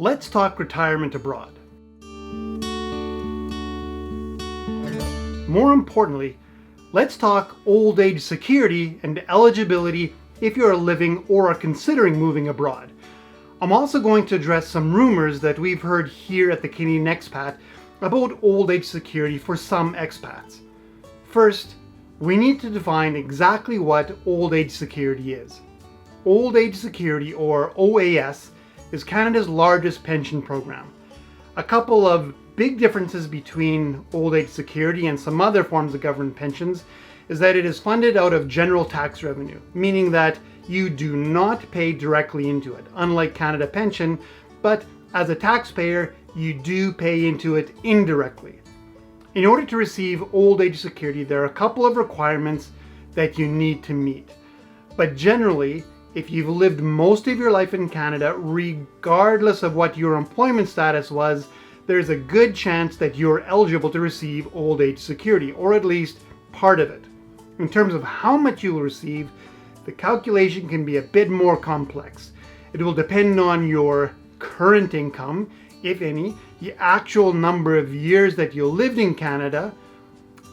Let's talk retirement abroad. More importantly, let's talk old age security and eligibility if you are living or are considering moving abroad. I'm also going to address some rumors that we've heard here at the Canadian Expat about old age security for some expats. First, we need to define exactly what old age security is. Old age security, or OAS, is Canada's largest pension program. A couple of big differences between old age security and some other forms of government pensions is that it is funded out of general tax revenue, meaning that you do not pay directly into it, unlike Canada Pension, but as a taxpayer, you do pay into it indirectly. In order to receive old age security, there are a couple of requirements that you need to meet. But generally, if you've lived most of your life in Canada, regardless of what your employment status was, there's a good chance that you're eligible to receive old age security, or at least part of it. In terms of how much you will receive, the calculation can be a bit more complex. It will depend on your current income, if any, the actual number of years that you lived in Canada,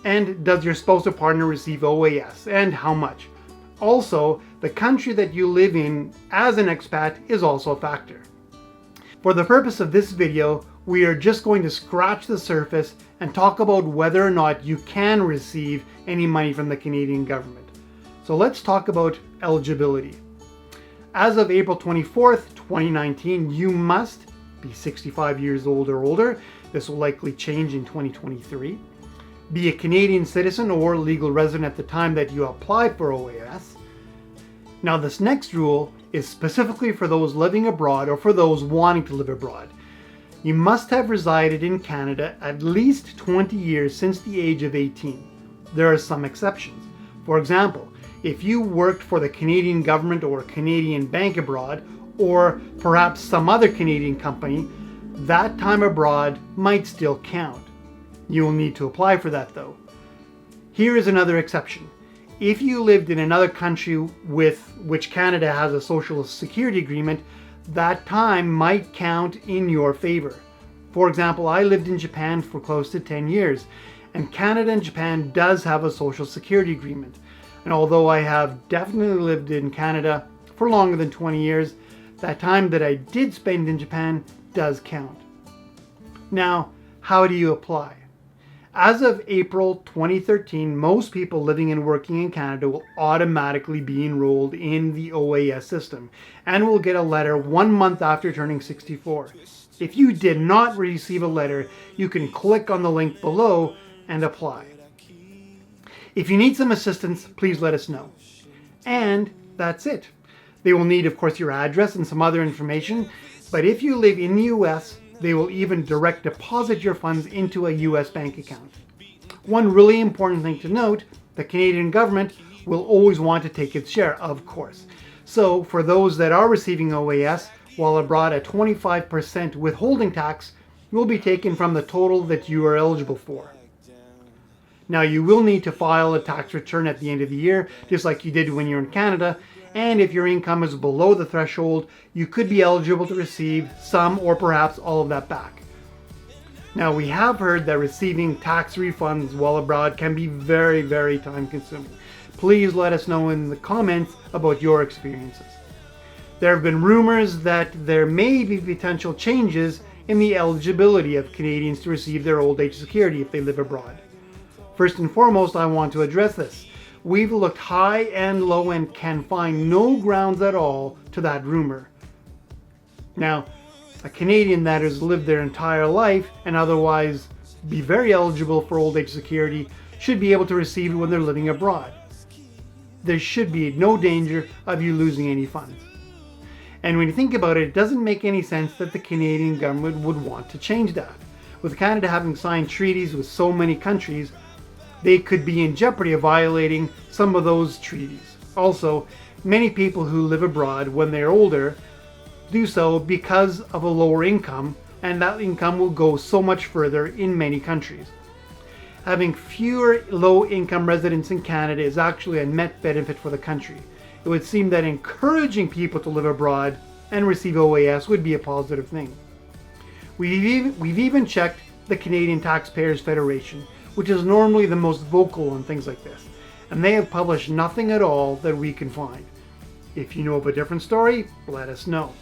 and does your spouse or partner receive OAS, and how much. Also, the country that you live in as an expat is also a factor. For the purpose of this video, we are just going to scratch the surface and talk about whether or not you can receive any money from the Canadian government. So let's talk about eligibility. As of April 24th, 2019, you must be 65 years old or older. This will likely change in 2023. Be a Canadian citizen or legal resident at the time that you apply for OAS. Now, this next rule is specifically for those living abroad or for those wanting to live abroad. You must have resided in Canada at least 20 years since the age of 18. There are some exceptions. For example, if you worked for the Canadian government or a Canadian bank abroad, or perhaps some other Canadian company, that time abroad might still count. You will need to apply for that though. Here is another exception. If you lived in another country with which Canada has a social security agreement, that time might count in your favor. For example, I lived in Japan for close to 10 years, and Canada and Japan does have a social security agreement. And although I have definitely lived in Canada for longer than 20 years, that time that I did spend in Japan does count. Now, how do you apply? As of April 2013, most people living and working in Canada will automatically be enrolled in the OAS system and will get a letter 1 month after turning 64. If you did not receive a letter, you can click on the link below and apply. If you need some assistance, please let us know. And that's it. They will need, of course, your address and some other information, but if you live in the US, they will even direct deposit your funds into a US bank account. One really important thing to note, the Canadian government will always want to take its share, of course. So for those that are receiving OAS, while abroad, a 25% withholding tax will be taken from the total that you are eligible for. Now, you will need to file a tax return at the end of the year, just like you did when you're in Canada, and if your income is below the threshold, you could be eligible to receive some or perhaps all of that back. Now, we have heard that receiving tax refunds while abroad can be very, very time consuming. Please let us know in the comments about your experiences. There have been rumors that there may be potential changes in the eligibility of Canadians to receive their old age security if they live abroad. First and foremost, I want to address this. We've looked high and low and can find no grounds at all to that rumor. Now, a Canadian that has lived their entire life and otherwise be very eligible for old age security should be able to receive it when they're living abroad. There should be no danger of you losing any funds. And when you think about it, it doesn't make any sense that the Canadian government would want to change that. With Canada having signed treaties with so many countries, they could be in jeopardy of violating some of those treaties. Also, many people who live abroad when they're older do so because of a lower income, and that income will go so much further in many countries. Having fewer low-income residents in Canada is actually a net benefit for the country. It would seem that encouraging people to live abroad and receive OAS would be a positive thing. We've even checked the Canadian Taxpayers Federation, which is normally the most vocal on things like this, and they have published nothing at all that we can find. If you know of a different story, let us know.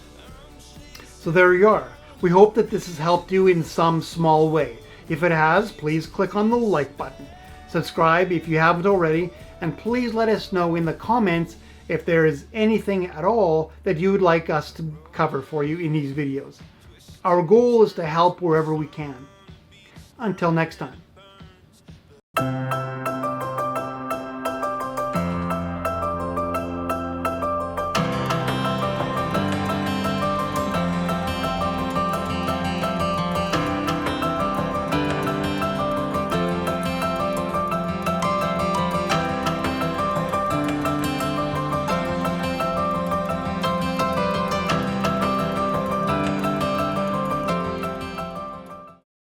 So there you are. We hope that this has helped you in some small way. If it has, please click on the like button. Subscribe if you haven't already, and please let us know in the comments if there is anything at all that you would like us to cover for you in these videos. Our goal is to help wherever we can. Until next time.